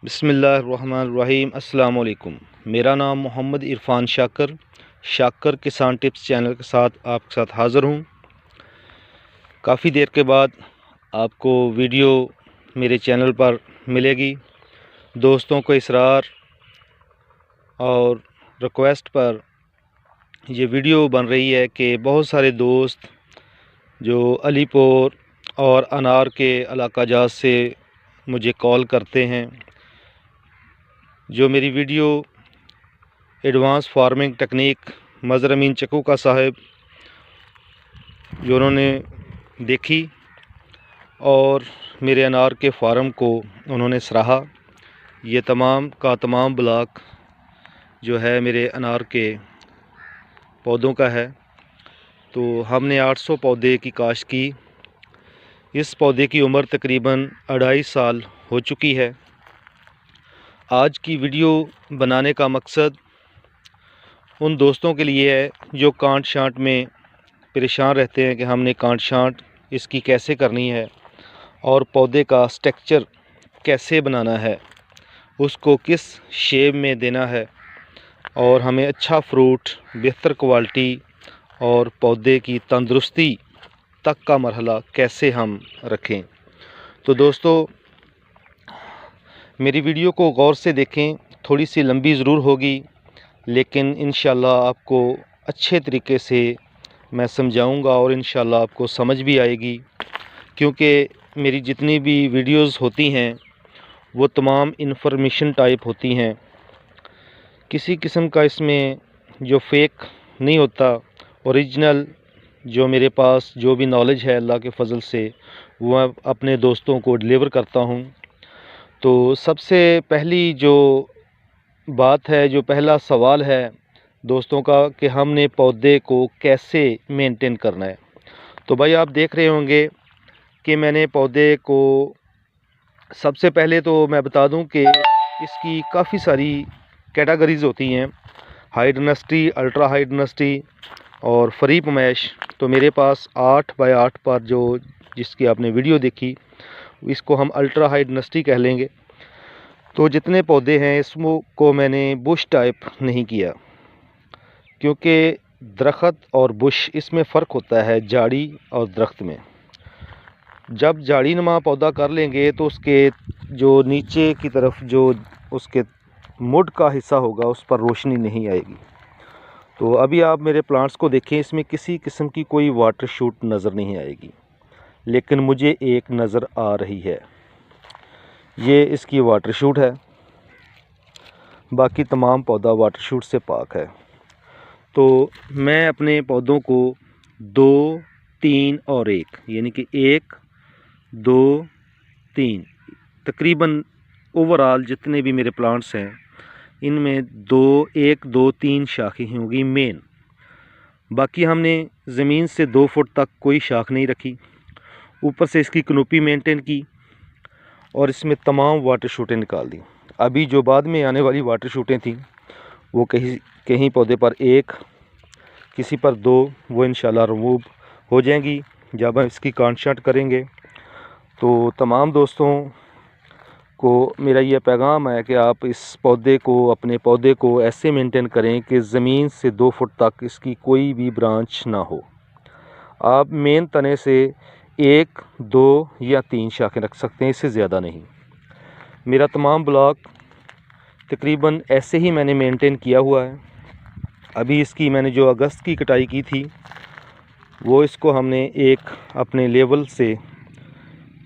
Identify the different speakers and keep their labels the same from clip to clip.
Speaker 1: बिस्मिल्लाहिर्रहमानिर्रहीम। अस्सलाम वालेकुम। मेरा नाम मोहम्मद इरफान शाकर किसान टिप्स चैनल के साथ आपके साथ हाज़िर हूँ। काफ़ी देर के बाद आपको वीडियो मेरे चैनल पर मिलेगी। दोस्तों को इसरार और रिक्वेस्ट पर ये वीडियो बन रही है कि बहुत सारे दोस्त जो अलीपुर और अनार के इलाका जात से मुझे कॉल करते हैं, जो मेरी video advance farming technique Mazhar Amin चक्कूका साहब जो उन्होंने देखी और मेरे अनार के फार्म को उन्होंने सराहा। ये तमाम का तमाम ब्लॉक जो है मेरे अनार के पौधों का है। तो हमने 800 पौधे की काश्त की। इस पौधे की उम्र तकरीबन 2.5 साल हो चुकी है। आज की वीडियो बनाने का मकसद उन दोस्तों के लिए है जो कांट छांट में परेशान रहते हैं कि हमने कांट छांट इसकी कैसे करनी है और पौधे का स्ट्रक्चर कैसे बनाना है, उसको किस शेप में देना है और हमें अच्छा फ्रूट, बेहतर क्वालिटी और पौधे की तंदुरुस्ती तक का मरहला कैसे हम रखें। तो दोस्तों, मेरी वीडियो को गौर से देखें। थोड़ी सी लंबी ज़रूर होगी, लेकिन इंशाल्लाह आपको अच्छे तरीके से मैं समझाऊंगा और इंशाल्लाह आपको समझ भी आएगी, क्योंकि मेरी जितनी भी वीडियोस होती हैं वो तमाम इन्फॉर्मेशन टाइप होती हैं। किसी किस्म का इसमें जो फेक नहीं होता, ओरिजिनल जो मेरे पास जो भी नॉलेज है अल्लाह के फ़ज़ल से वो मैं अपने दोस्तों को डिलीवर करता हूँ। तो सबसे पहली जो बात है, जो पहला सवाल है दोस्तों का कि हमने पौधे को कैसे मेंटेन करना है। तो भाई आप देख रहे होंगे कि मैंने पौधे को, सबसे पहले तो मैं बता दूं कि इसकी काफ़ी सारी कैटेगरीज़ होती हैं, high dynasty, ultra high dynasty और फ्री पमैश। तो मेरे पास 8 बाय 8 पर जो जिसकी आपने वीडियो देखी, इसको हम अल्ट्रा हाई डायनेस्टी कह लेंगे। तो जितने पौधे हैं इसको मैंने बुश टाइप नहीं किया, क्योंकि दरख्त और बुश इसमें फ़र्क होता है झाड़ी और दरख्त में। जब झाड़ी नुमा पौधा कर लेंगे तो उसके जो नीचे की तरफ जो उसके मुड का हिस्सा होगा उस पर रोशनी नहीं आएगी। तो अभी आप मेरे प्लांट्स को देखें, इसमें किसी किस्म की कोई वाटर शूट नज़र नहीं आएगी, लेकिन मुझे एक नज़र आ रही है, ये इसकी वाटर शूट है। बाकी तमाम पौधा वाटर शूट से पाक है। तो मैं अपने पौधों को 2, 3 और 1 यानी कि 1, 2, 3 तकरीबन ओवरऑल जितने भी मेरे प्लांट्स हैं इनमें 1, 2, 3 शाखें होंगी मेन। बाकी हमने ज़मीन से 2 फुट तक कोई शाख नहीं रखी। ऊपर से इसकी कनोपी मेंटेन की और इसमें तमाम वाटर शूटें निकाल दी। अभी जो बाद में आने वाली वाटर शूटें थी वो कहीं पौधे पर 1, किसी पर 2 वो इंशाल्लाह रिमूव हो जाएंगी जब हम इसकी कांट छांट करेंगे। तो तमाम दोस्तों को मेरा यह पैगाम है कि आप इस पौधे को, अपने पौधे को ऐसे मेंटेन करें कि ज़मीन से 2 फुट तक इसकी कोई भी ब्रांच ना हो। आप मेन तने से 1, 2 या 3 शाखें रख सकते हैं, इससे ज़्यादा नहीं। मेरा तमाम ब्लॉक तकरीबन ऐसे ही मैंने मेंटेन किया हुआ है। अभी इसकी मैंने जो अगस्त की कटाई की थी वो इसको हमने एक अपने लेवल से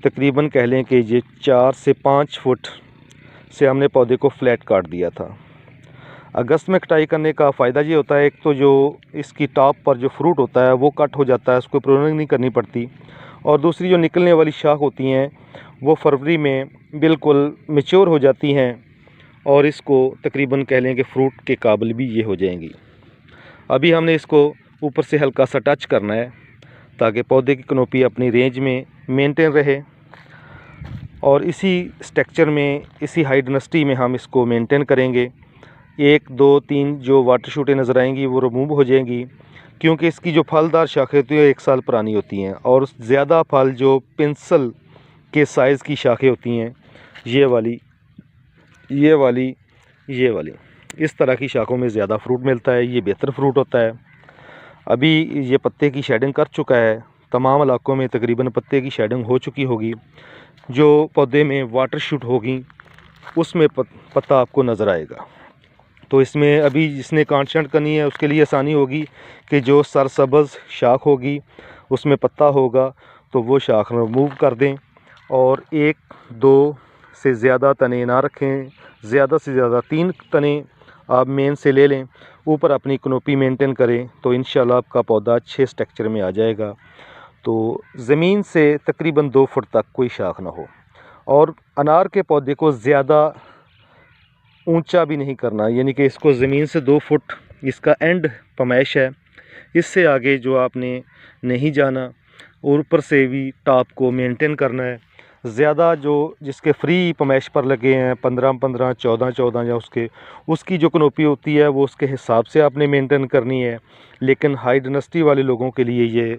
Speaker 1: तकरीबन कह लें कि ये 4 से 5 फुट से हमने पौधे को फ्लैट काट दिया था। अगस्त में कटाई करने का फ़ायदा ये होता है, एक तो जो इसकी टॉप पर जो फ्रूट होता है वो कट हो जाता है, उसको प्रूनिंग नहीं करनी पड़ती, और दूसरी जो निकलने वाली शाख होती हैं वो फरवरी में बिल्कुल मैच्योर हो जाती हैं और इसको तकरीबन कह लें कि फ्रूट के काबिल भी ये हो जाएंगी। अभी हमने इसको ऊपर से हल्का सा टच करना है ताकि पौधे की कनोपी अपनी रेंज में मेंटेन रहे, और इसी स्ट्रक्चर में, इसी हाई डायनेस्टी में हम इसको मेंटेन करेंगे। 1, 2, 3 जो वाटर शूटें नज़र आएंगी वो रिमूव हो जाएंगी, क्योंकि इसकी जो फलदार शाखें होती हैं 1 साल पुरानी होती हैं, और ज़्यादा फल जो पेंसिल के साइज़ की शाखें होती हैं ये वाली ये वाली, ये वाली, इस तरह की शाखों में ज़्यादा फ्रूट मिलता है। ये बेहतर फ्रूट होता है। अभी ये पत्ते की शेडिंग कर चुका है, तमाम इलाकों में तकरीबन पत्ते की शेडिंग हो चुकी होगी। जो पौधे में वाटर शूट होगी उसमें पत्ता आपको नज़र आएगा। तो इसमें अभी जिसने कांटछांट करनी है उसके लिए आसानी होगी कि जो सरसब्ज़ शाख होगी उसमें पत्ता होगा तो वो शाख रिमूव कर दें और 1-2 से ज़्यादा तने ना रखें। ज़्यादा से ज़्यादा 3 तने आप मेन से ले लें, ऊपर अपनी कनोपी मेंटेन करें तो इंशाल्लाह आपका पौधा अच्छे स्ट्रक्चर में आ जाएगा। तो ज़मीन से तकरीबन 2 फुट तक कोई शाख ना हो। और अनार के पौधे को ज़्यादा ऊंचा भी नहीं करना, यानी कि इसको ज़मीन से 2 फुट इसका एंड पैमाइश है, इससे आगे जो आपने नहीं जाना और ऊपर से भी टॉप को मेंटेन करना है। ज़्यादा जो जिसके फ्री पैमाइश पर लगे हैं 15-15, 14-14 या उसकी जो कनोपी होती है वो उसके हिसाब से आपने मेंटेन करनी है। लेकिन हाई डायनेस्टी वाले लोगों के लिए ये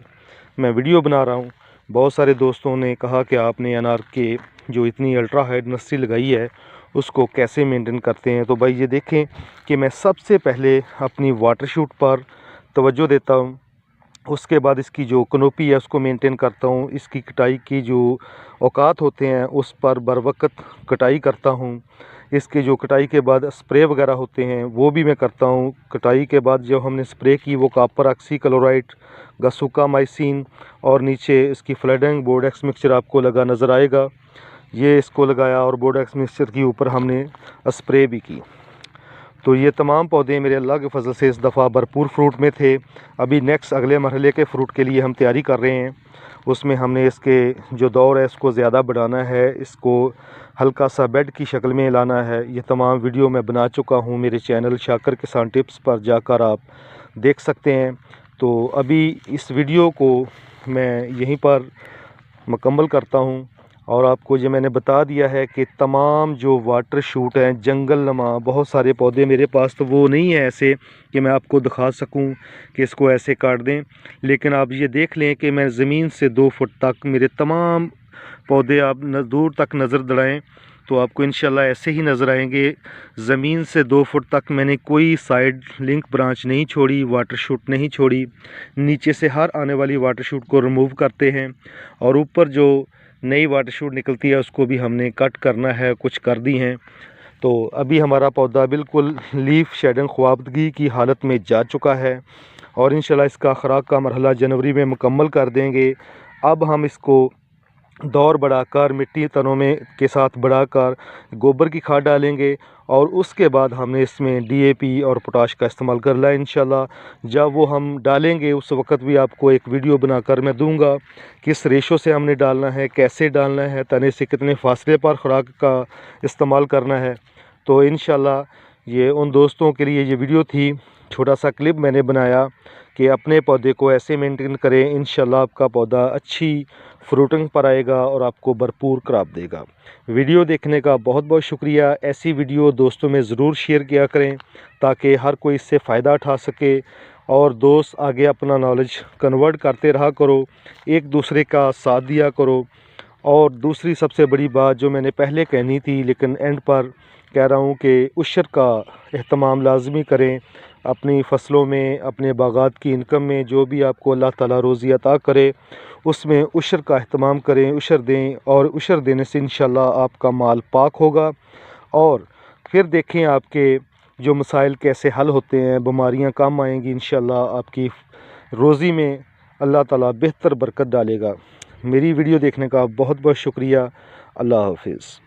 Speaker 1: मैं वीडियो बना रहा हूँ। बहुत सारे दोस्तों ने कहा कि आपने अनार के जो इतनी अल्ट्रा हाई डायनेस्टी लगाई है उसको कैसे मेंटेन करते हैं। तो भाई ये देखें कि मैं सबसे पहले अपनी वाटर शूट पर तवज्जो देता हूँ, उसके बाद इसकी जो कनोपी है उसको मेंटेन करता हूँ। इसकी कटाई की जो औकात होते हैं उस पर बर वक्त कटाई करता हूँ। इसके जो कटाई के बाद स्प्रे वगैरह होते हैं वो भी मैं करता हूँ। कटाई के बाद जो हमने स्प्रे की वो कॉपर ऑक्सीक्लोराइड, गसुकामाइसिन और नीचे इसकी फ्लडिंग बोर्डेक्स मिक्सचर आपको लगा नज़र आएगा। ये इसको लगाया और बोर्डेक्स मिक्सचर के ऊपर हमने स्प्रे भी की। तो ये तमाम पौधे मेरे अल्लाह के फजल से इस दफ़ा भरपूर फ्रूट में थे। अभी नेक्स्ट अगले मरहले के फ़्रूट के लिए हम तैयारी कर रहे हैं। उसमें हमने इसके जो दौर है इसको ज़्यादा बढ़ाना है, इसको हल्का सा बेड की शक्ल में लाना है। ये तमाम वीडियो मैं बना चुका हूँ, मेरे चैनल शाकर किसान टिप्स पर जाकर आप देख सकते हैं। तो अभी इस वीडियो को मैं यहीं पर मुकम्मल करता हूँ और आपको ये मैंने बता दिया है कि तमाम जो वाटर शूट हैं, जंगल नमा बहुत सारे पौधे मेरे पास तो वो नहीं है ऐसे कि मैं आपको दिखा सकूं कि इसको ऐसे काट दें। लेकिन आप ये देख लें कि मैं ज़मीन से 2 फुट तक मेरे तमाम पौधे आप दूर तक नज़र दौड़ाएँ तो आपको इंशाल्लाह ऐसे ही नज़र आएंगे। ज़मीन से 2 फुट तक मैंने कोई साइड लिंक ब्रांच नहीं छोड़ी, वाटर शूट नहीं छोड़ी। नीचे से हर आने वाली वाटर शूट को रिमूव करते हैं और ऊपर जो नई वाटर शूट निकलती है उसको भी हमने कट करना है, कुछ कर दी हैं। तो अभी हमारा पौधा बिल्कुल लीफ शेडिंग ख्वाबदगी की हालत में जा चुका है और इंशाल्लाह इसका खुराक का मरहला जनवरी में मुकम्मल कर देंगे। अब हम इसको दौर बढ़ाकर मिट्टी तनों में के साथ बढ़ाकर गोबर की खाद डालेंगे और उसके बाद हमने इसमें डीएपी और पोटाश का इस्तेमाल कर लिया इंशाल्लाह। जब वो हम डालेंगे उस वक्त भी आपको एक वीडियो बनाकर मैं दूंगा किस रेशो से हमने डालना है, कैसे डालना है, तने से कितने फासले पर खुराक का इस्तेमाल करना है। तो इंशाल्लाह ये उन दोस्तों के लिए ये वीडियो थी, छोटा सा क्लिप मैंने बनाया कि अपने पौधे को ऐसे मेंटेन करें, इंशाल्लाह आपका पौधा अच्छी फ्रूटिंग पर आएगा और आपको भरपूर क्रॉप देगा। वीडियो देखने का बहुत बहुत शुक्रिया। ऐसी वीडियो दोस्तों में ज़रूर शेयर किया करें ताकि हर कोई इससे फ़ायदा उठा सके और दोस्त आगे अपना नॉलेज कन्वर्ट करते रहा करो, एक दूसरे का साथ दिया करो। और दूसरी सबसे बड़ी बात जो मैंने पहले कहनी थी लेकिन एंड पर कह रहा हूँ कि उशर का एहतमाम लाजमी करें अपनी फ़सलों में, अपने बागात की इनकम में। जो भी आपको अल्लाह ताला रोज़ी अता करे उसमें उशर का एहतमाम करें, उशर दें और उशर देने से इंशाल्लाह आपका माल पाक होगा। और फिर देखें आपके जो मसाइल कैसे हल होते हैं, बीमारियां कम आएंगी इंशाल्लाह, आपकी रोज़ी में अल्लाह ताला बेहतर बरकत डालेगा। मेरी वीडियो देखने का बहुत बहुत शुक्रिया। अल्लाह हाफिज़।